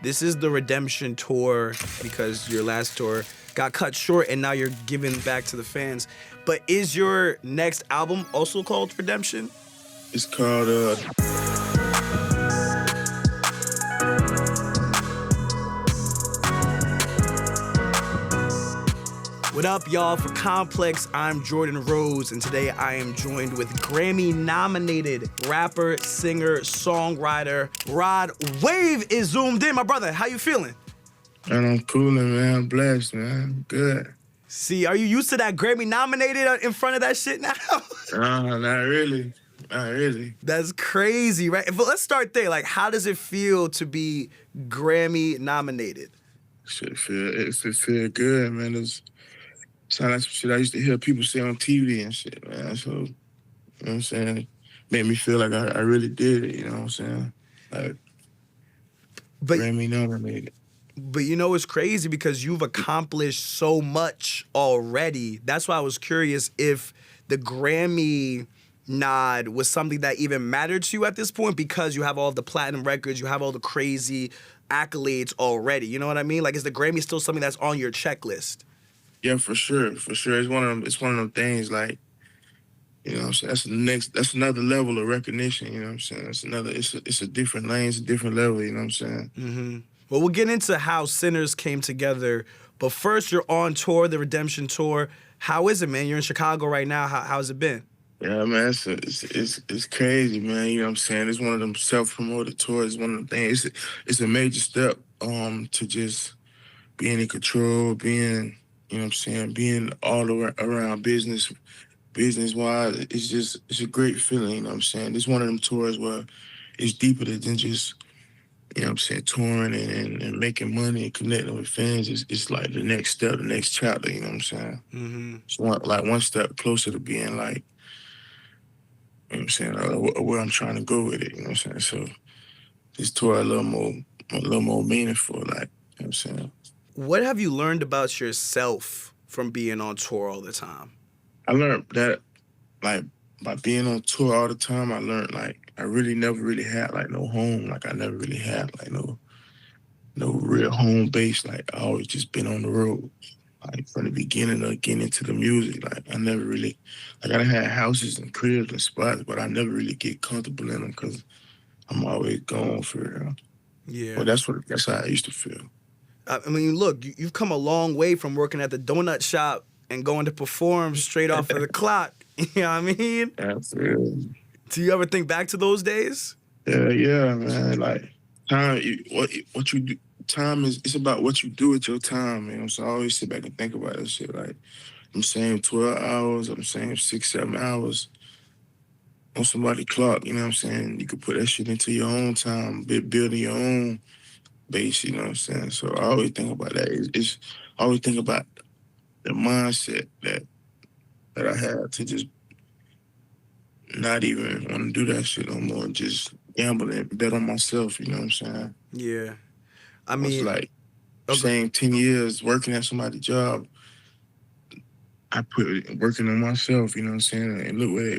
This is the redemption tour because your last tour got cut short and now you're giving back to the fans. But is your next album also called Redemption? It's called What up, y'all? For Complex, I'm Jordan Rose, and today I am joined with Grammy-nominated rapper, singer, songwriter Rod Wave is zoomed in. My brother, how you feeling? and I'm coolin', man. I'm blessed, man. Good. See, are you used to that Grammy-nominated in front of that shit now? Not really. Not really. That's crazy, right? But let's start there. Like, how does it feel to be Grammy-nominated? It should feel good, man. It's sound like some shit I used to hear people say on TV and shit, man. So, you know what I'm saying? Made me feel like I really did it, you know what I'm saying? Like, Grammy nominated. But you know, it's crazy because you've accomplished so much already. That's why I was curious if the Grammy nod was something that even mattered to you at this point because you have all the platinum records, you have all the crazy accolades already. You know what I mean? Like, is the Grammy still something that's on your checklist? Yeah, for sure, for sure. It's one of them things like, you know what I'm saying? That's another level of recognition, you know what I'm saying? It's a different lane, it's a different level, you know what I'm saying? Mm-hmm. Well, we'll get into how Sinners came together, but first you're on tour, the Redemption Tour. How is it, man? You're in Chicago right now. How's it been? Yeah, man, it's crazy, man. You know what I'm saying? It's one of them self-promoted tours. One of the things. It's a major step to just being in control, being, you know what I'm saying, being all around business-wise. It's a great feeling, you know what I'm saying? It's one of them tours where it's deeper than just, you know what I'm saying, touring and making money and connecting with fans. It's like the next step, the next chapter, you know what I'm saying? Mm-hmm. It's one step closer to being like, you know what I'm saying, where I'm trying to go with it, you know what I'm saying? So this tour a little more meaningful, like, you know what I'm saying? What have you learned about yourself from being on tour all the time? I learned that, like, by being on tour all the time, I learned, like, I really never really had, like, no home. Like, I never really had, like, no real home base. Like, I always just been on the road. Like, from the beginning of getting into the music, like, I never really, like, I done had houses and cribs and spots, but I never really get comfortable in them because I'm always gone for real. Yeah. Well, that's how I used to feel. I mean, look, you've come a long way from working at the donut shop and going to perform straight off of the clock. You know what I mean? Absolutely. Do you ever think back to those days? Yeah, man. Like, time, what you do, time it's about what you do with your time, man. So I always sit back and think about that shit. Like, I'm saying 12 hours, I'm saying 6, 7 hours on somebody's clock, you know what I'm saying? You could put that shit into your own time, building your own base, you know what I'm saying? So I always think about that. I always think about the mindset that I had to just not even want to do that shit no more, just gamble and bet on myself, you know what I'm saying? Yeah. I It's mean, like, saying 10 years working at somebody's job, I put it working on myself, you know what I'm saying? And look where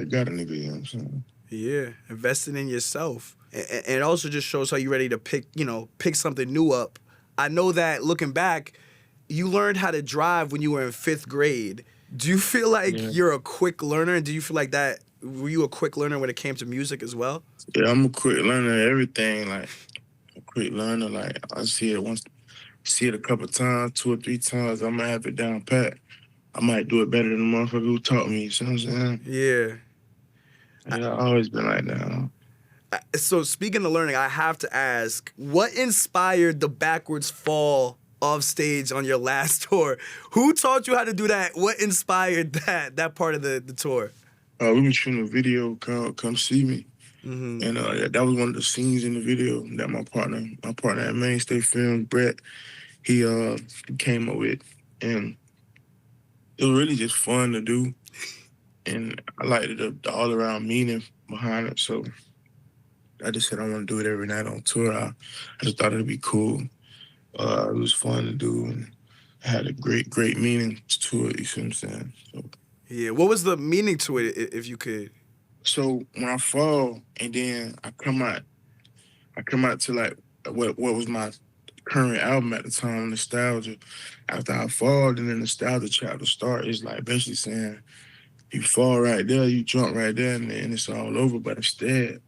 it got a nigga, you know what I'm saying? yeah, investing in yourself. And it also just shows how you're ready to pick something new up. I know that looking back, you learned how to drive when you were in 5th grade. Do you feel like you're a quick learner? And do you feel like that, were you a quick learner when it came to music as well? Yeah, I'm a quick learner of everything. Like, a quick learner. Like, I see it a couple times, 2 or 3 times, I'm gonna have it down pat. I might do it better than the motherfucker who taught me, you see what I'm saying? Yeah. Yeah, I've always been like that. So speaking of learning, I have to ask, what inspired the backwards fall off stage on your last tour? Who taught you how to do that? What inspired that part of the tour? We been shooting a video called Come See Me. Mm-hmm. And that was one of the scenes in the video that my partner at Mainstay Film, Brett, he came up with. And it was really just fun to do. And I liked the all-around meaning behind it. So I just said I want to do it every night on tour. I just thought it'd be cool. It was fun to do, and it had a great meaning to it, you see what I'm saying? So, Yeah, what was the meaning to it, if you could? so when I fall and then I come out to like what was my current album at the time, Nostalgia. After I fall, then the Nostalgia chapter start. It's like basically saying you fall right there, you jump right there, and then it's all over. But instead,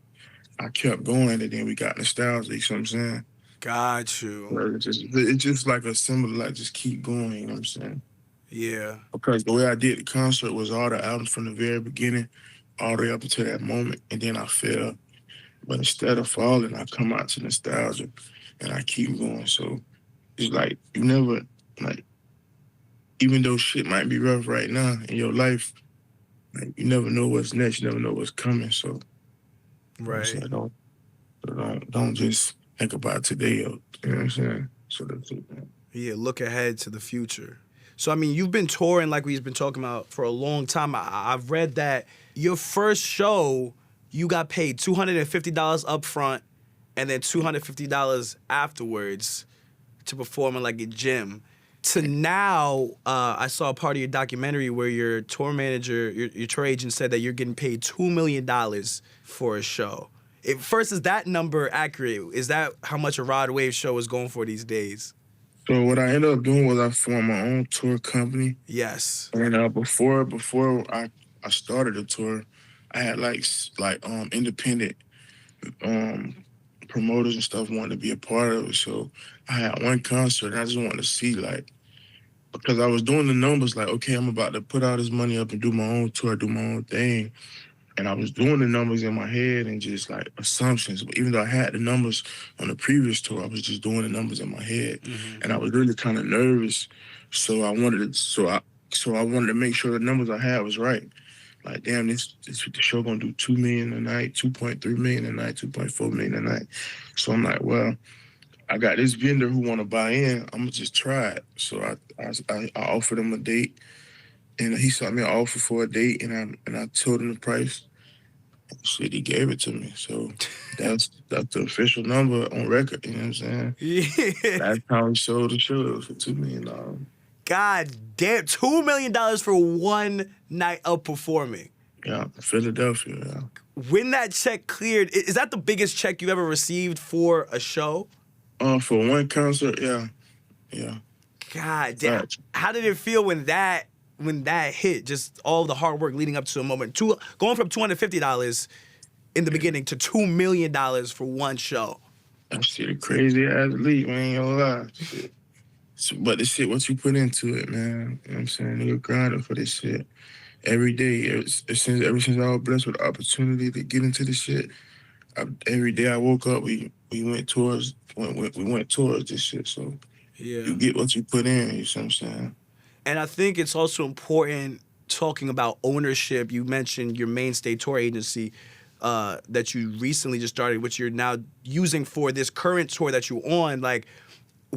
I kept going, and then we got Nostalgia. You know what I'm saying? Got you. It's just like a symbol, like just keep going. You know what I'm saying? Yeah. Because the way I did the concert was all the albums from the very beginning, all the way up until that moment, and then I fell. But instead of falling, I come out to Nostalgia, and I keep going. So it's like you never like, even though shit might be rough right now in your life, like you never know what's next. You never know what's coming. So, you know what I'm Right. saying? Don't just think about today. Or, you know what I'm saying? So that's it, man. Yeah, look ahead to the future. So, I mean, you've been touring like we've been talking about for a long time. I've read that your first show, you got paid $250 up front and then $250 afterwards to perform in like a gym. To now, I saw a part of your documentary where your tour manager, your tour agent said that you're getting paid $2 million for a show. First, is that number accurate? Is that how much a Rod Wave show is going for these days? So what I ended up doing was I formed my own tour company. Yes. And before I started the tour, I had independent promoters and stuff wanted to be a part of it. So I had one concert and I just wanted to see because I was doing the numbers like, okay, I'm about to put all this money up and do my own tour, do my own thing. And I was doing the numbers in my head and just like assumptions. But even though I had the numbers on the previous tour, I was just doing the numbers in my head. Mm-hmm. And I was really kind of nervous. So I wanted to make sure the numbers I had was right. Like, damn, this the show gonna do 2 million a night, 2.3 million a night, 2.4 million a night. So I'm like, well, I got this vendor who want to buy in. I'm gonna just try it. So I offered him a date, and he sent me an offer for a date, and I told him the price. Shit, he gave it to me. So that's the official number on record. You know what I'm saying? Yeah. That's how he sold the show. It was for $2 million. God damn, $2 million for one night of performing. Yeah, Philadelphia. Yeah. When that check cleared, is that the biggest check you've ever received for a show? For one concert, yeah. God damn. Facts. How did it feel when that hit? Just all the hard work leading up to a moment. Going from $250 in the beginning to $2 million for one show. That shit a crazy ass leap, man. Ain't gonna lie. Shit. But the shit, what you put into it, man. You know what I'm saying? You're grinding for this shit every day. Ever since I was blessed with the opportunity to get into this shit, every day I woke up, we went towards this shit. So Yeah. you get what you put in. You know what I'm saying? And I think it's also important talking about ownership. You mentioned your mainstay tour agency that you recently just started, which you're now using for this current tour that you're on. Like,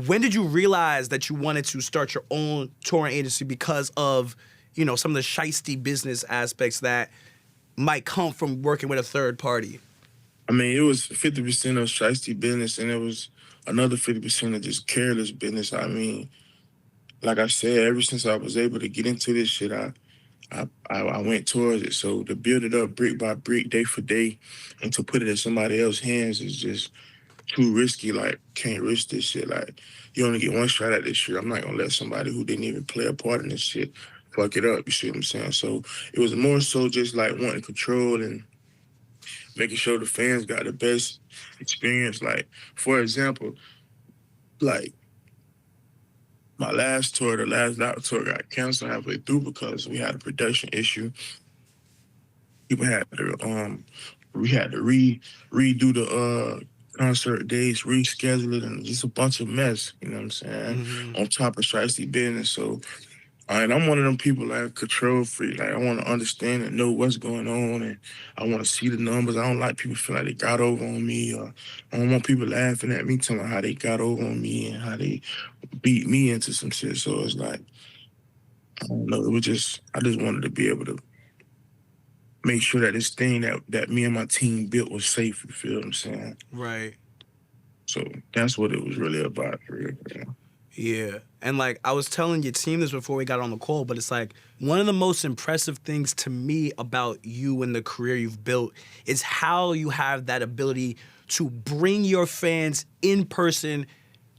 when did you realize that you wanted to start your own touring agency because of, some of the shiesty business aspects that might come from working with a third party? I mean, it was 50% of shiesty business, and it was another 50% of just careless business. I mean, like I said, ever since I was able to get into this shit, I went towards it. So to build it up brick by brick, day for day, and to put it in somebody else's hands is just too risky. Like, can't risk this shit. Like, you only get one shot at this shit. I'm not gonna let somebody who didn't even play a part in this shit fuck it up. You see what I'm saying? So it was more so just like wanting control and making sure the fans got the best experience. Like, for example, like my last tour, the last live tour got canceled halfway through because we had a production issue. People had to we had to redo the concert dates, reschedule it, and just a bunch of mess, you know what I'm saying? Mm-hmm. On top of shiesty business. So and I'm one of them people like control freak. Like, I want to understand and know what's going on, and I want to see the numbers. I don't like people feeling like they got over on me, or I don't want people laughing at me telling how they got over on me and how they beat me into some shit. So it's like, I don't know. I just wanted to be able to make sure that this thing that me and my team built was safe. You feel what I'm saying? Right. So that's what it was really about, for real. Yeah. And like I was telling your team this before we got on the call, but it's like one of the most impressive things to me about you and the career you've built is how you have that ability to bring your fans in person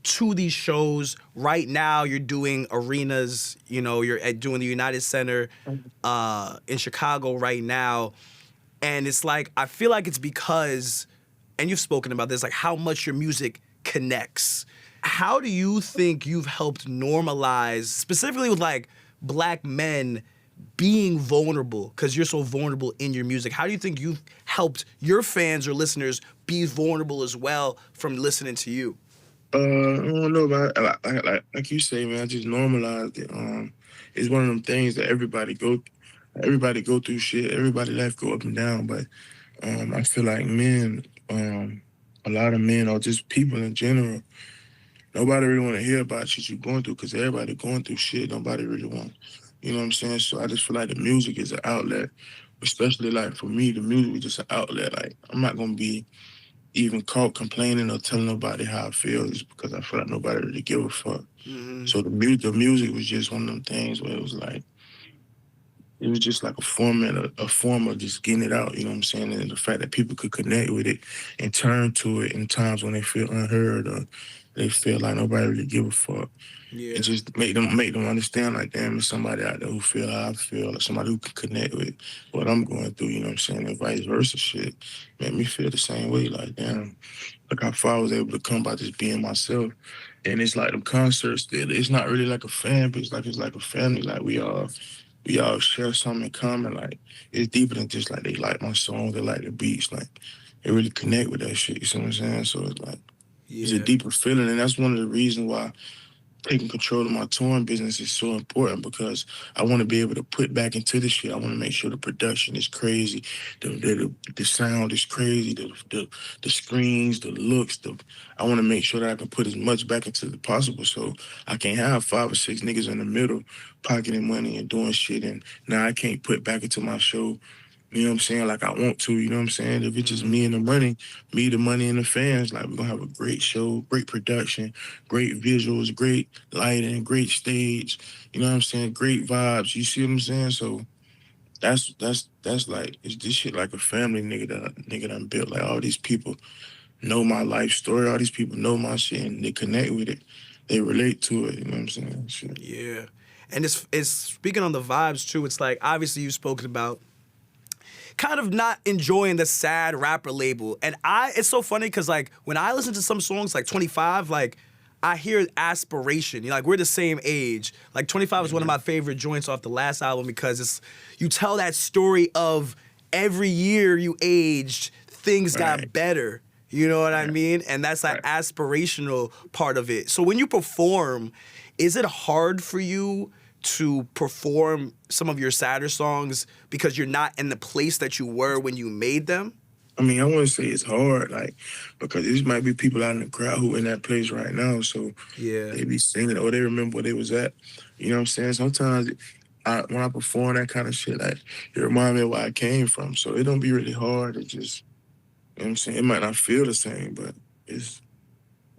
to these shows? Right now, you're doing arenas. You know, doing the United Center in Chicago right now, and it's like I feel like it's because, and you've spoken about this, like how much your music connects. How do you think you've helped normalize, specifically with like black men being vulnerable, because you're so vulnerable in your music? How do you think you've helped your fans or listeners be vulnerable as well from listening to you? I don't know, man. Like you say, man, I just normalized it. It's one of them things that everybody go through shit. Everybody life go up and down, but I feel like men, a lot of men or just people in general, nobody really want to hear about shit you're going through because everybody going through shit. Nobody really want, you know what I'm saying? So I just feel like the music is an outlet, especially like for me, the music is just an outlet. Like I'm not gonna be even caught complaining or telling nobody how I feel just because I feel like nobody really give a fuck. Mm-hmm. So the music was just one of them things where it was just like a form of just getting it out, you know what I'm saying? And the fact that people could connect with it and turn to it in times when they feel unheard or they feel like nobody really give a fuck. And Yeah. just make them understand like, damn, there's somebody out there who feel how I feel, like somebody who can connect with what I'm going through, you know what I'm saying? And vice versa shit made me feel the same way, like, damn, look how far I was able to come by just being myself. And it's like them concerts, it's not really like a fan base, like it's like a family. Like we all share something in common. Like it's deeper than just like they like my songs, they like the beats. Like they really connect with that shit. You see what I'm saying? So it's like it's a Yeah. deeper feeling, and that's one of the reasons why taking control of my touring business is so important because I want to be able to put back into this shit. I want to make sure the production is crazy, the sound is crazy, the screens, the looks. I want to make sure that I can put as much back into it possible so I can't have 5 or 6 niggas in the middle pocketing money and doing shit, and now I can't put back into my show. You know what I'm saying? Like I want to, you know what I'm saying? If it's just Mm-hmm. me and the money, me, the money, and the fans, like we're gonna have a great show, great production, great visuals, great lighting, great stage, you know what I'm saying? Great vibes. You see what I'm saying? So that's like it's this shit like a family nigga done built. Like all these people know my life story, all these people know my shit and they connect with it. They relate to it, you know what I'm saying? Shit. Yeah. And it's speaking on the vibes too, it's like obviously you've spoken about kind of not enjoying the sad rapper label. And it's so funny because like when I listen to some songs like 25, like I hear aspiration. You know, like we're the same age. Like 25 is one of my favorite joints off the last album because you tell that story of every year you aged, things Right, got better. You know what I right, mean? And that's like right. aspirational part of it. So when you perform, is it hard for you to perform some of your sadder songs because you're not in the place that you were when you made them? I mean, I wouldn't say it's hard, like, because there might be people out in the crowd who in that place right now, so Yeah. they be singing or they remember where they was at. You know what I'm saying? Sometimes when I perform that kind of shit, like, it remind me of where I came from, so it don't be really hard. It just, you know what I'm saying? It might not feel the same, but it's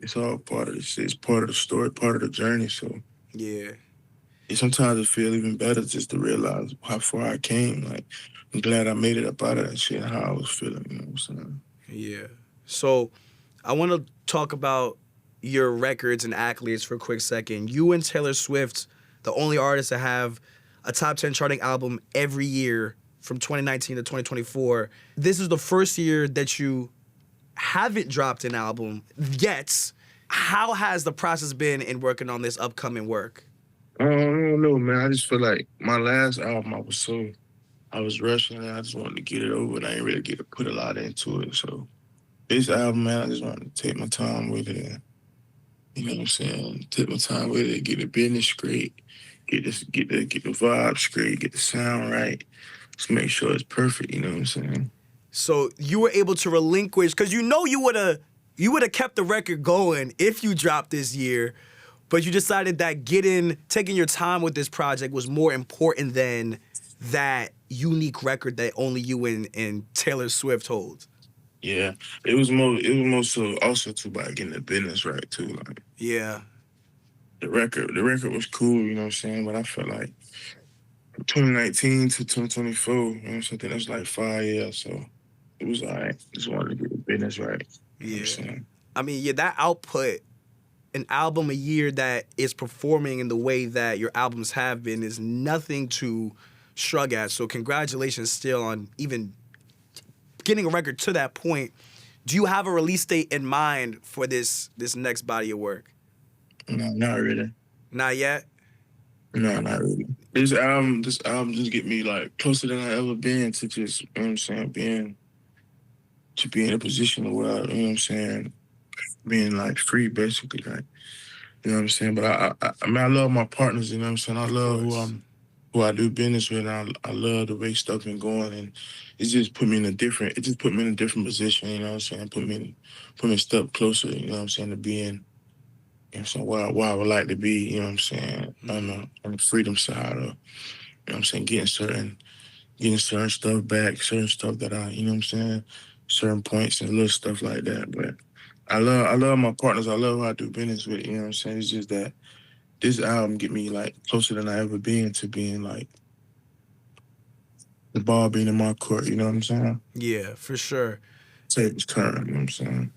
it's all part of the shit. It's part of the story, part of the journey. So Yeah. sometimes it feel even better just to realize how far I came. Like, I'm glad I made it up out of that shit and how I was feeling. You know what I'm saying? Yeah. So I want to talk about your records and accolades for a quick second. You and Taylor Swift, the only artists to have a top 10 charting album every year from 2019 to 2024. This is the first year that you haven't dropped an album yet. How has the process been in working on this upcoming work? I don't know, man. I just feel like my last album, I was rushing and I just wanted to get it over and I didn't really get to put a lot into it. So this album, man, I just wanted to take my time with it. And, you know what I'm saying? Take my time with it, get the business straight, get the vibe straight, get the sound right. Just make sure it's perfect, you know what I'm saying? So you were able to relinquish, because you would have kept the record going if you dropped this year, but you decided that taking your time with this project was more important than that unique record that only you and Taylor Swift holds. Yeah. It was more so also too about getting the business right too. Like Yeah. the record was cool, you know what I'm saying? But I felt like from 2019 to 2024, you know what I'm saying? That's like 5 years. So it was all right. Just wanted to get the business right. You know what I'm Yeah. saying? I mean, yeah, that output, an album a year that is performing in the way that your albums have been is nothing to shrug at. So congratulations still on even getting a record to that point. Do you have a release date in mind for this next body of work? No, not really. Not yet? No, not really. This album just get me like closer than I ever been to just, you know what I'm saying, be in a position where, you know what I'm saying, being like free basically, like, you know what I'm saying? But I mean, I love my partners, you know what I'm saying? I love who I do business with. I love the way stuff been going, and it just put me in a different position, you know what I'm saying? Put me a step closer, you know what I'm saying, to being, you know what I'm saying, where I would like to be, you know what I'm saying, on the freedom side of, you know what I'm saying, getting certain stuff back, certain stuff that you know what I'm saying, certain points and little stuff like that. But I love my partners. I love who I do business with, you know what I'm saying? It's just that this album get me like closer than I ever been to being like the ball being in my court, you know what I'm saying? Yeah, for sure. Tables turn, you know what I'm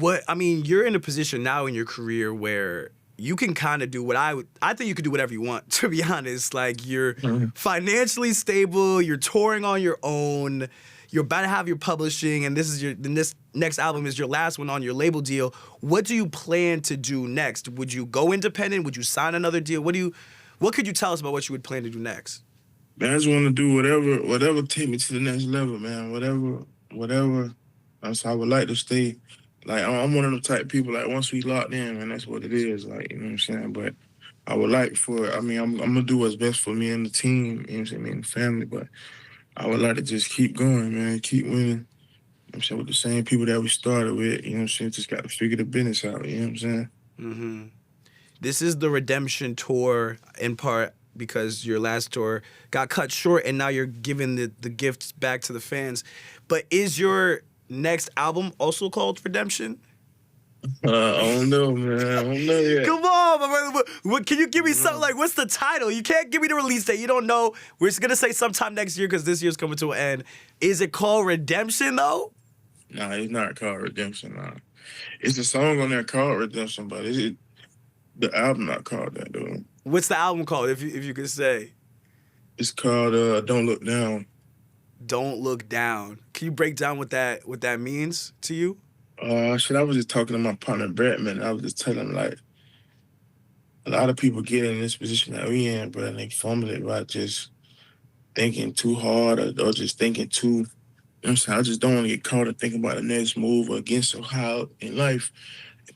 saying? I mean, you're in a position now in your career where you can kind of do what I think you could do whatever you want, to be honest. Like, you're financially stable, you're touring on your own, you're about to have your publishing, and this next album is your last one on your label deal. What do you plan to do next? Would you go independent? Would you sign another deal? What could you tell us about what you would plan to do next? Man, I just want to do whatever take me to the next level, man. Whatever. So I would like to stay. Like, I'm one of the type of people, like, once we locked in, man, that's what it is. Like, you know what I'm saying? But I would like I mean, I'm going to do what's best for me and the team, you know what I'm saying, me and the family. But I would like to just keep going, man, keep winning. You know what I'm saying, with the same people that we started with, you know what I'm saying? Just got to figure the business out, you know what I'm saying? Mm-hmm. This is the redemption tour in part because your last tour got cut short and now you're giving the gifts back to the fans. But is your next album also called Redemption? I don't know, man. I don't know yet. Come on, my brother. What, can you give me something like, what's the title? You can't give me the release date. You don't know. We're just going to say sometime next year because this year's coming to an end. Is it called Redemption, though? Nah, it's not called Redemption, nah. It's a song on there called Redemption, but the album not called that, though. What's the album called, if you could say? It's called Don't Look Down. Don't Look Down. Can you break down what that means to you? I was just talking to my partner, Brett, man. I was just telling him, like, a lot of people get in this position that we in, bro, and they fumble it by just thinking too hard or just thinking too, you know what I'm saying? I just don't want to get caught up thinking about the next move or getting so high up in life,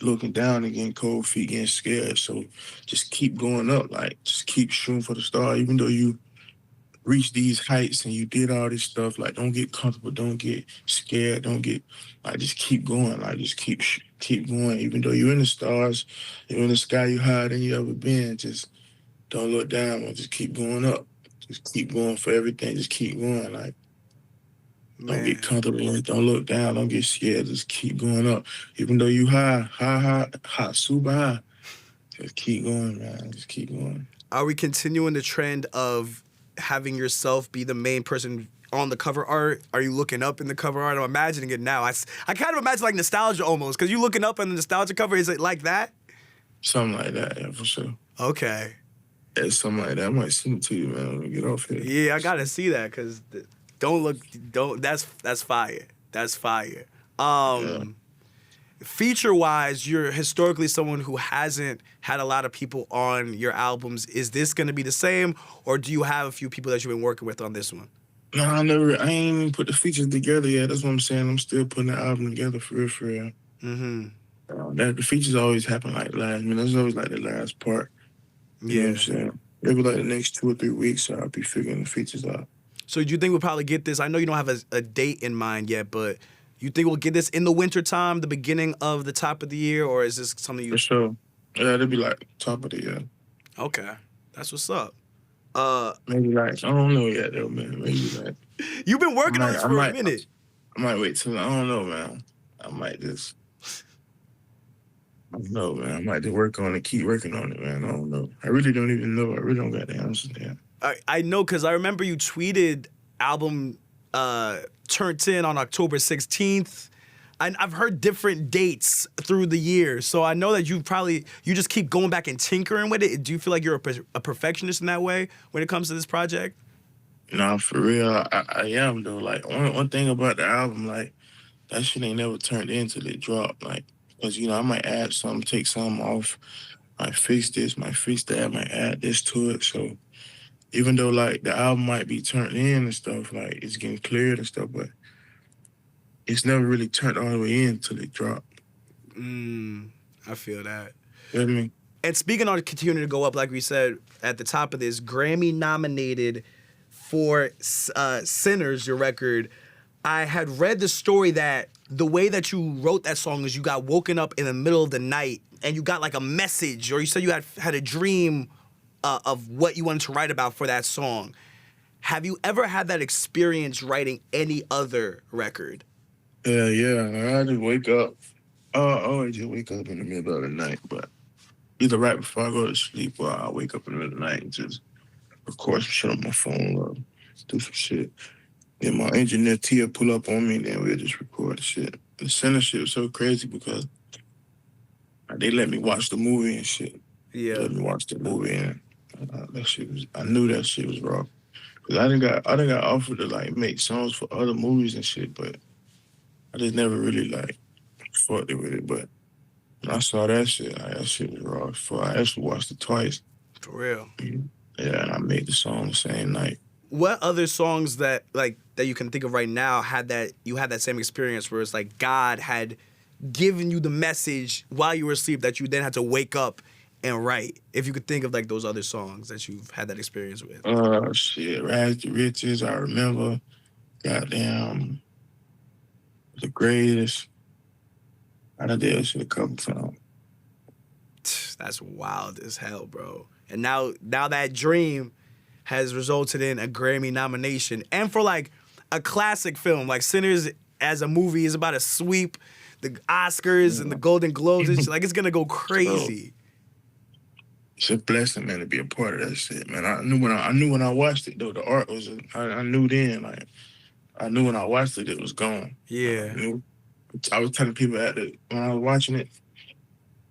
looking down and getting cold feet, getting scared. So just keep going up, like, just keep shooting for the star, even though you reach these heights and you did all this stuff. Like, don't get comfortable, don't get scared, don't get, like, just keep going, like, just keep going. Even though you're in the stars, you're in the sky, you higher than you ever been. Just don't look down, man. Just keep going up. Just keep going for everything. Just keep going. Like, don't get comfortable. Don't look down. Don't get scared. Just keep going up. Even though you high, super high. Just keep going, man. Just keep going. Are we continuing the trend of having yourself be the main person on the cover art? Are you looking up in the cover art? I'm imagining it now. I kind of imagine like nostalgia almost, because you looking up on the nostalgia cover. Is it like that? Something like that, yeah, for sure. Okay. Yeah, something like that. I might send it to you, man, when we get off here. Yeah, I gotta see that, because that's fire. That's fire. Yeah. Feature-wise, you're historically someone who hasn't had a lot of people on your albums. Is this going to be the same, or do you have a few people that you've been working with on this one? No, I ain't even put the features together yet. That's what I'm saying. I'm still putting the album together for real. Mm-hmm. The features always happen like last. I mean, that's always like the last part. You know what I'm saying? Maybe like the next 2 or 3 weeks, so I'll be figuring the features out. So do you think we'll probably get this? I know you don't have a date in mind yet, but you think we'll get this in the winter time, the beginning of the top of the year, or is this something you... For sure. Yeah, it'll be like top of the year. Okay. That's what's up. Maybe like, I don't know yet though, man. Maybe like... You've been working on this for a minute. I might wait till... I don't know, man. I might just... I don't know, man. I might just work on it, keep working on it, man. I don't know. I really don't even know. I really don't got the answer there. I know, because I remember you tweeted album turned in on October 16th. I've heard different dates through the years, so I know that you just keep going back and tinkering with it. Do you feel like you're a perfectionist in that way when it comes to this project? Nah, for real, I am though. Like one thing about the album, like that shit ain't never turned in till it dropped. Like, cause I might add some, take some off, might fix this, might fix that, might add this to it. So even though like the album might be turned in and stuff, like it's getting cleared and stuff, but it's never really turned all the way in till it dropped. I feel that. You know what I mean? And speaking on continuing to go up, like we said at the top of this, Grammy nominated for Sinners, your record. I had read the story that the way that you wrote that song is you got woken up in the middle of the night and you got like a message, or you said you had a dream of what you wanted to write about for that song. Have you ever had that experience writing any other record? Yeah. I just wake up. I always just wake up in the middle of the night, but either right before I go to sleep or I wake up in the middle of the night and just record some shit on my phone or do some shit. Then my engineer Tia pull up on me and then we'll just record the shit. The center shit was so crazy because they let me watch the movie and shit. Yeah. They let me watch the movie and that shit was, I knew that shit was raw. Cause I didn't got offered to like make songs for other movies and shit, but I just never really like fucked it with it. But when I saw that shit, like, that shit was raw. So I actually watched it twice. For real. Yeah, and I made the song the same night. What other songs that you can think of right now had that same experience where it's like God had given you the message while you were asleep that you then had to wake up and write? If you could think of like those other songs that you've had that experience with. Shit, Rags to Riches, I remember. Goddamn, The Greatest. I done did that shit a couple times. That's wild as hell, bro. And now that dream has resulted in a Grammy nomination. And for like a classic film, like Sinners as a movie is about to sweep the Oscars and the Golden Globes. It's like it's gonna go crazy. It's a blessing, man, to be a part of that shit, man. I knew when I watched it though, the art was I knew then, like I knew when I watched it, it was gone. Yeah. I was telling people when I was watching it,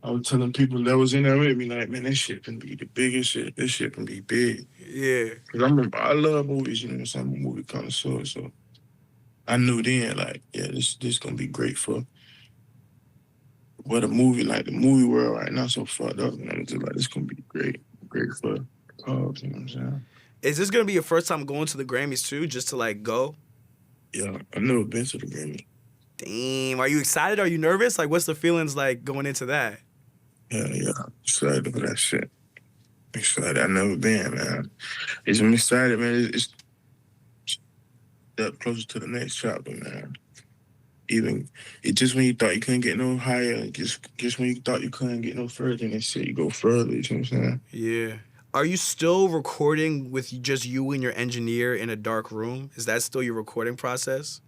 I was telling people that was in there with me, like, man, this shit can be the biggest shit. This shit can be big. Yeah. Cause I love movies, you know what I'm saying? I'm a movie connoisseur, so I knew then, like, yeah, this gonna be great for what a movie, like the movie world right now so fucked up, man. It's just like, this gonna be great for cause, you know what I'm saying? Is this gonna be your first time going to the Grammys too, just to like go? Yeah, I've never been to the Grammy. Damn, are you excited? Are you nervous? Like, what's the feelings like going into that? Yeah, excited for that shit. Excited, I've never been, man. I'm excited, man. It's up closer to the next chapter, man. Just when you thought you couldn't get no higher, just when you thought you couldn't get no further, and they say you go further, you know what I'm saying? Yeah. Are you still recording with just you and your engineer in a dark room? Is that still your recording process?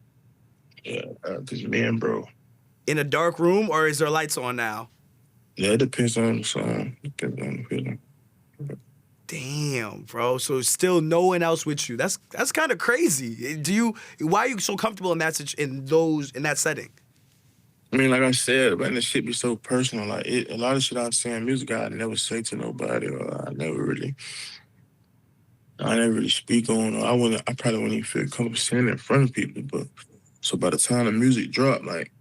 Yeah, just me and bro. In a dark room, or is there lights on now? Yeah, it depends on the song. Depends on the feeling. Damn, bro. So still no one else with you. That's kind of crazy. Why are you so comfortable in that setting? I mean, like I said, man, this shit be so personal. Like a lot of shit I say in music, I never say to nobody, or I never really speak on, or I probably wouldn't even feel comfortable saying it in front of people. But so by the time the music dropped, like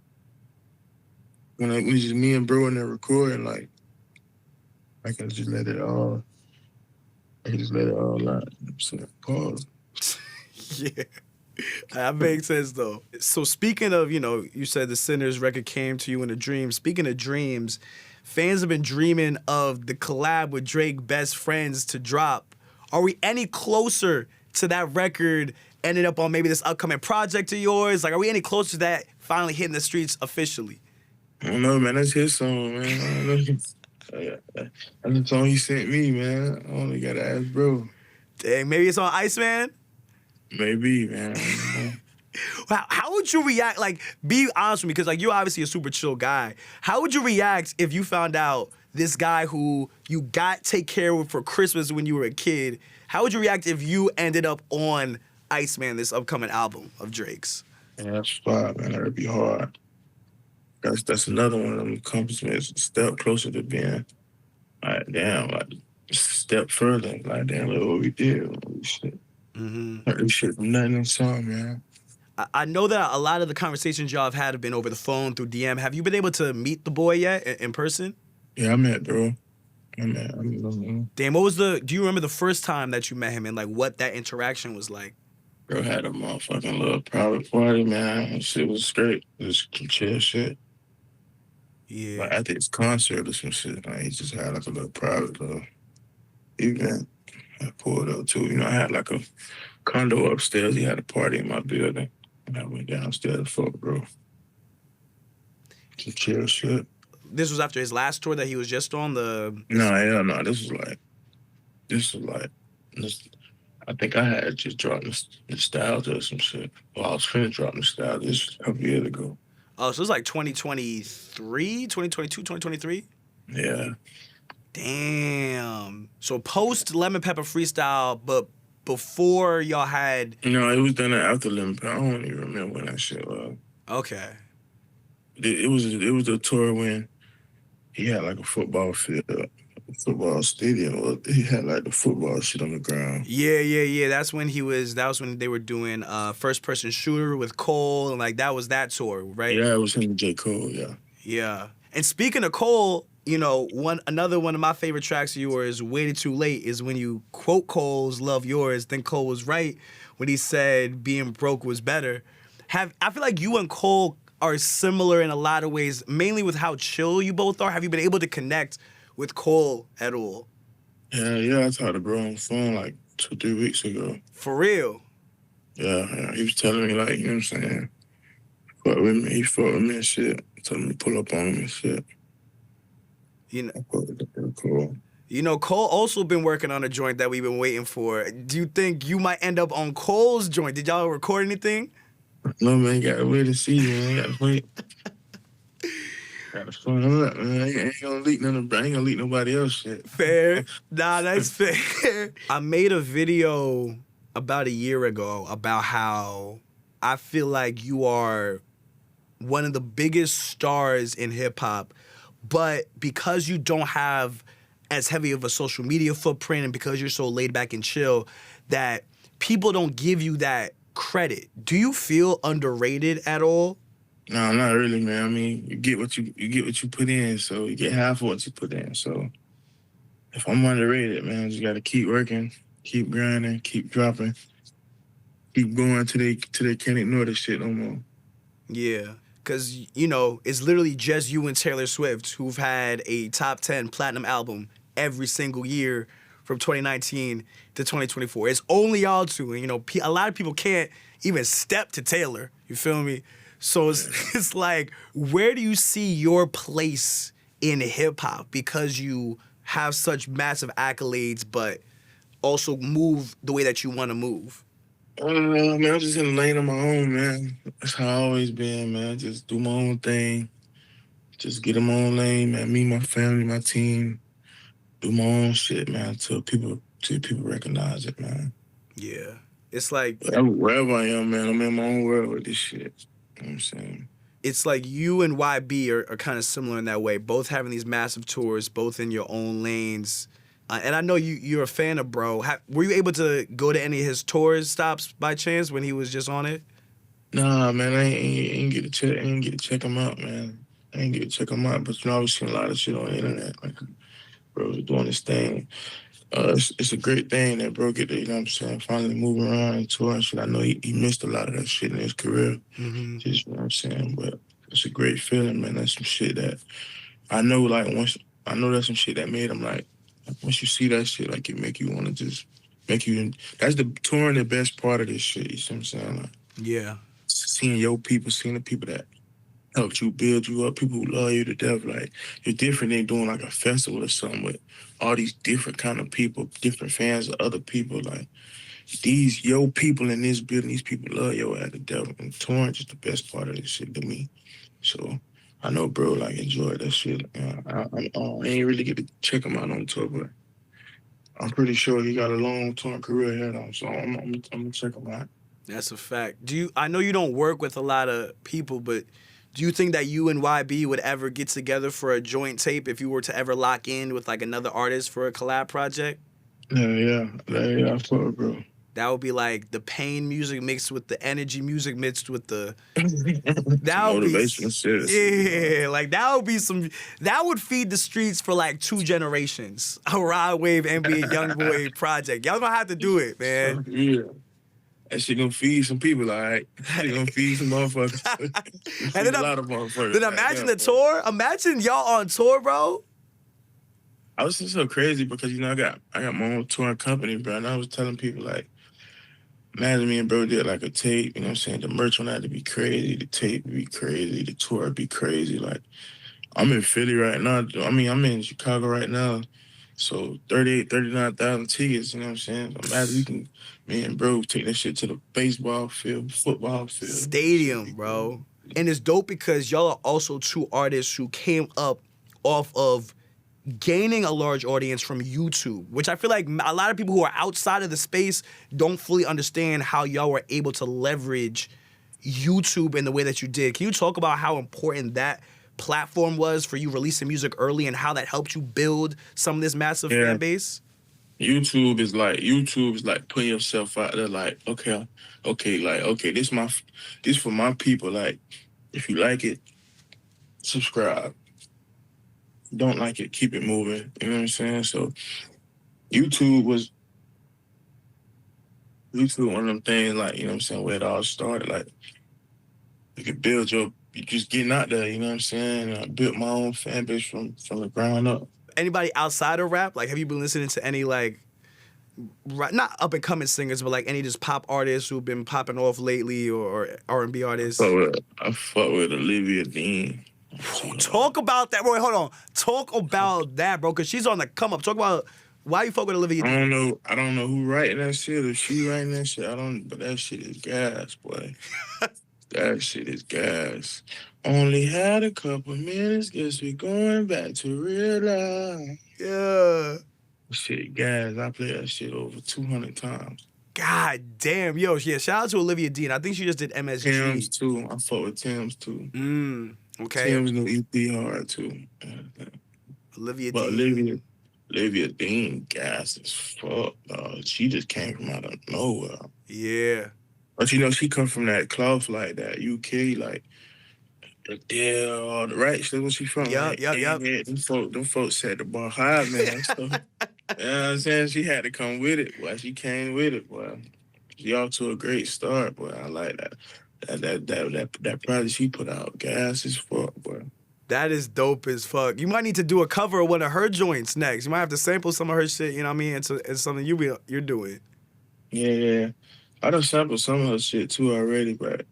when it's just me and bro in there recording, like I can just let it all. I can just let it all out. You know what I'm saying? Pause. Yeah. That makes sense, though. So speaking of, you said the Sinners record came to you in a dream. Speaking of dreams, fans have been dreaming of the collab with Drake, Best Friends, to drop. Are we any closer to that record ending up on maybe this upcoming project of yours? Like, are we any closer to that finally hitting the streets officially? I don't know, man. That's his song, man. I don't know. That's the song he sent me, man. I only gotta ask bro. Dang, maybe it's on Iceman? Maybe, man. How would you react? Like, be honest with me, because like you're obviously a super chill guy. How would you react if you found out this guy who you got take care of for Christmas when you were a kid? How would you react if you ended up on Iceman, this upcoming album of Drake's? Yeah, that's fine, man. That'd be hard. That's another one of them accomplishments. A step closer to being like damn, like a step further. Like damn, look what we did. Holy shit. Mm-hmm. Like, this shit from nothing in song, man. I know that a lot of the conversations y'all have had have been over the phone through DM. Have you been able to meet the boy yet in person? Yeah, I met, bro. I met Damn, what was do you remember the first time that you met him and like what that interaction was like? bro had a motherfucking little private party, man. Shit was great. It was some chill shit. Yeah. Like after his concert or some shit, like he just had like a little private little event. I pulled up too. You know, I had like a condo upstairs. He had a party in my building. And I went downstairs to fuck, bro. Some chill shit. This was after his last tour that he was just on No, hell no. This was like, this, I think I had just dropped nostalgia or some shit. Well, I was finna drop nostalgia this a couple years ago. Oh, so it was like 2023, 2022, 2023? Yeah. Damn. So post Lemon Pepper Freestyle, but before y'all had. No, it was done after Limp. I don't even remember when that shit was. Okay. It was a tour when he had like a football field, a football stadium. Or he had like the football shit on the ground. Yeah. That was when they were doing first person shooter with Cole and like that was that tour, right? Yeah, it was him and J. Cole, yeah. Yeah. And speaking of Cole, you know, another one of my favorite tracks of yours, Waited Too Late, is when you quote Cole's Love Yours, then Cole was right when he said being broke was better. I feel like you and Cole are similar in a lot of ways, mainly with how chill you both are. Have you been able to connect with Cole at all? Yeah, I talked to bro on the phone like 2-3 weeks ago. For real? Yeah, he was telling me like, you know what I'm saying? Fuck with me, he fucked with me and shit. Telling me to pull up on him and shit. You know, I fucked with the Cole. You know, Cole also been working on a joint that we've been waiting for. Do you think you might end up on Cole's joint? Did y'all record anything? No, man, gotta wait to see, man. Gotta wait. Gotta find out, man. I ain't gonna leak nobody else shit. Fair. Nah, that's fair. I made a video about a year ago about how I feel like you are one of the biggest stars in hip hop, but because you don't have as heavy of a social media footprint and because you're so laid back and chill, that people don't give you that credit. Do you feel underrated at all? No, not really, man. I mean, you get what you put in, so you get half of what you put in. So if I'm underrated, man, I just gotta keep working, keep grinding, keep dropping, keep going till they can't ignore this shit no more. Yeah. Because, you know, it's literally just you and Taylor Swift who've had a top 10 platinum album every single year from 2019 to 2024. It's only y'all two. And, you know, a lot of people can't even step to Taylor. You feel me? So it's like, where do you see your place in hip-hop? Because you have such massive accolades, but also move the way that you want to move. Man, I'm just in the lane of my own, man. That's how I always been, man. Just do my own thing. Just get in my own lane, man. Me, my family, my team. Do my own shit, man, till people recognize it, man. Yeah. It's like... Wherever I am, man, I'm in my own world with this shit. You know what I'm saying? It's like you and YB are kind of similar in that way, both having these massive tours, both in your own lanes. And I know you're a fan of Bro. Were you able to go to any of his tour stops by chance when he was just on it? Nah, man, I ain't get to check him out, man. I ain't get to check him out, but you know, I was seeing a lot of shit on the internet. Like, bro was doing this thing. It's a great thing that bro get to, you know what I'm saying, finally moving around and touring and shit. I know he missed a lot of that shit in his career. Mm-hmm. Just, you know what I'm saying? But it's a great feeling, man. That's some shit that I know, like, I know that's some shit that made him, like, once you see that shit, like, it make you want to just, that's the touring, the best part of this shit, you see what I'm saying? Like, Yeah. seeing your people, seeing the people that helped you build you up, people who love you to death. Like, it's different than doing like a festival or something with all these different kind of people, different fans of other people. Like, these your people in this building, these people love your ass to death. And touring is the best part of this shit to me. So I know bro like enjoyed that shit. I ain't really get to check him out on tour, but I'm pretty sure he got a long touring career ahead of him. So I'm gonna check him out. That's a fact. I know you don't work with a lot of people, but Do you think that you and YB would ever get together for a joint tape if you were to ever lock in with like another artist for a collab project? Yeah, I fuck with bro. That would be like the pain music mixed with the energy music mixed with the. Some That would be. motivational shit. Yeah, like that would be some. That would feed the streets for like 2 generations. A Rod Wave NBA YoungBoy project. Y'all gonna have to do it, man. Yeah. That shit gonna feed some people, all right? Shit gonna feed some motherfuckers. And Feed then a lot of motherfuckers. Then imagine the tour. Imagine y'all on tour, bro. I was just so crazy because, I got my own touring company, bro. And I was telling people, like, imagine me and bro did like a tape, you know what I'm saying? The merch on that to be crazy, the tape would be crazy, the tour would be crazy. Like, I'm in Philly right now. I'm in Chicago right now. So 39,000 tickets, you know what I'm saying? Imagine me and bro take that shit to the baseball field, football field. Stadium, bro. And it's dope because y'all are also 2 artists who came up off of gaining a large audience from YouTube, which I feel like a lot of people who are outside of the space don't fully understand how y'all were able to leverage YouTube in the way that you did. Can you talk about how important that platform was for you releasing music early and how that helped you build some of this massive fan base? YouTube is like putting yourself out there. Like, okay, this for my people. Like, if you like it, subscribe. Don't like it, keep it moving. You know what I'm saying? So YouTube was one of them things, like, you know what I'm saying, where it all started. Like, you could you just getting out there, you know what I'm saying? I built my own fan base from the ground up. Anybody outside of rap? Like, have you been listening to any, like, not up-and-coming singers, but, like, any just pop artists who've been popping off lately or R&B artists? I fuck with Olivia Dean. Talk about that. Wait, hold on. Talk about that, bro, because she's on the come up. Talk about why you fuck with Olivia Dean. I don't know who writing that shit or she writing that shit. But that shit is gas, boy. That shit is gas. Only had a couple minutes, guess we going back to real life. Yeah. Shit, gas. I played that shit over 200 times. God damn. Yo, yeah, shout out to Olivia Dean. I think she just did MSG. Tim's too. I fuck with Tim's too. Okay. Tim's new EP hard too. Olivia Dean. Olivia Dean, gas as fuck, dog. She just came from out of nowhere. Yeah. But she come from that cloth, like that UK, like Adele, the right? That's what she from. Yep. Them folks set the bar high, man. So, you know what I'm saying? She had to come with it, boy. She came with it, boy. She off to a great start, boy. I like that. That project she put out, gas as fuck, boy. That is dope as fuck. You might need to do a cover of one of her joints next. You might have to sample some of her shit, you know what I mean? It's something you're doing. Yeah. I done sampled some of her shit too already, but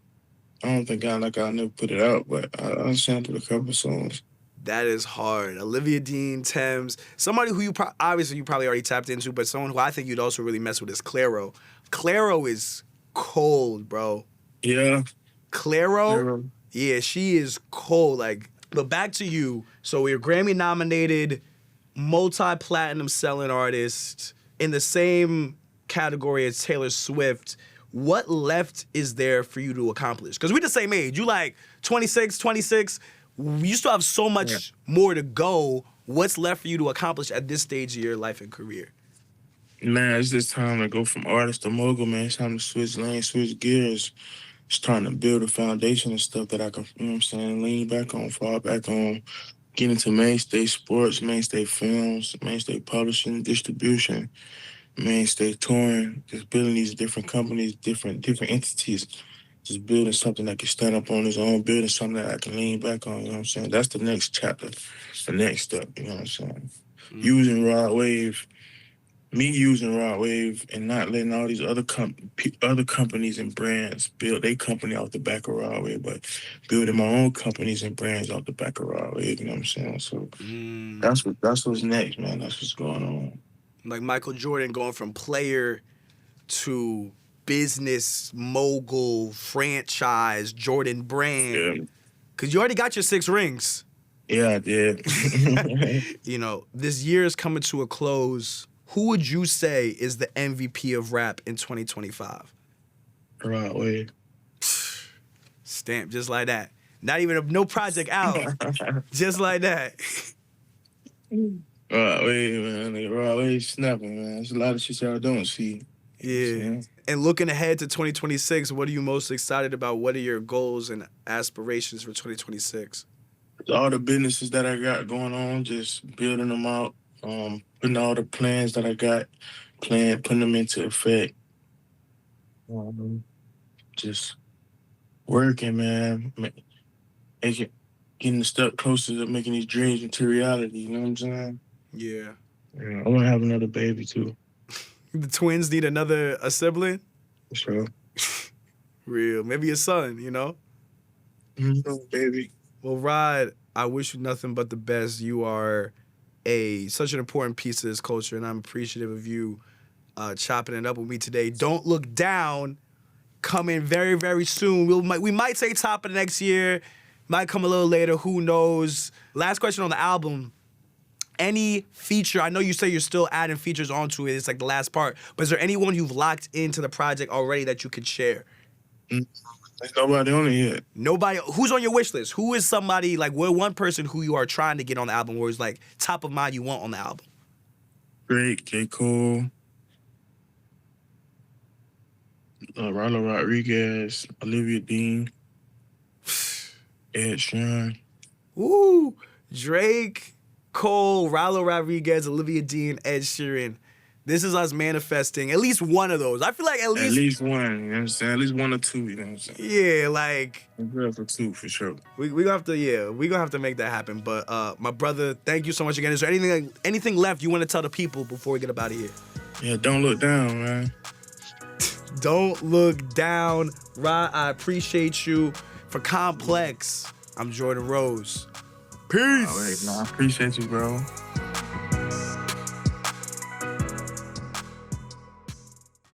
I don't think I'll never put it out, but I sampled a couple songs. That is hard. Olivia Dean, Thames, somebody who obviously you probably already tapped into, but someone who I think you'd also really mess with is Clairo. Clairo is cold, bro. Yeah. Clairo? Yeah, she is cold. Like, but back to you. So you're Grammy-nominated, multi-platinum selling artist in the same category as Taylor Swift. What left is there for you to accomplish? Because we're the same age. You like 26. You still have so much more to go. What's left for you to accomplish at this stage of your life and career? Man, it's just time to go from artist to mogul, man. It's time to switch lanes, switch gears. It's time to build a foundation and stuff that I can, you know what I'm saying, lean back on, fall back on, get into mainstay sports, mainstay films, mainstay publishing, distribution, mainstay touring, just building these different companies, different entities, just building something that can stand up on its own, building something that I can lean back on, you know what I'm saying? That's the next chapter, the next step, you know what I'm saying? Using Rod Wave and not letting all these other companies and brands build their company off the back of Rod Wave, but building my own companies and brands off the back of Rod Wave, you know what I'm saying? So that's what's next, man. That's what's going on. Like Michael Jordan going from player to business, mogul, franchise, Jordan brand. Yeah. Because you already got your 6 rings. Yeah, I did. This year is coming to a close. Who would you say is the MVP of rap in 2025? Rod Wave. Stamp, just like that. Not even no project out. Just like that. Right, wait, man. They right, wait, snapping, man. There's a lot of shit y'all don't see. Yeah. And looking ahead to 2026, what are you most excited about? What are your goals and aspirations for 2026? All the businesses that I got going on, just building them out, putting all the plans that I got planned, putting them into effect. Just working, man. Getting a step closer to making these dreams into reality. You know what I'm saying? Yeah. Yeah, I want to have another baby too. The twins need a sibling? For sure. Real. Maybe a son, you know? Baby. Well, Rod, I wish you nothing but the best. You are such an important piece of this culture, and I'm appreciative of you chopping it up with me today. Don't Look Down, coming very, very soon. We might say top of the next year, might come a little later, who knows. Last question on the album. Any feature, I know you say you're still adding features onto it, it's like the last part, but is there anyone you've locked into the project already that you could share? There's nobody on it yet. Nobody. Who's on your wish list? Who is somebody, like, one person who you are trying to get on the album, or is like top of mind you want on the album? Drake, J. Cole, Ronald Rodriguez, Olivia Dean, Ed Sheeran. Woo! Drake, Cole, Rallo Rodriguez, Olivia Dean, Ed Sheeran. This is us manifesting at least one of those. I feel like at least one, you know what I'm saying? At least one or two, you know what I'm saying? Yeah, like I'm good for two, for sure. we gonna have to make that happen. But my brother, thank you so much again. Is there anything left you want to tell the people before we get up out of here? Yeah, don't look down, man. Don't look down. Rod, I appreciate you. For Complex, I'm Jordan Rose. Peace. All right, I appreciate you, bro.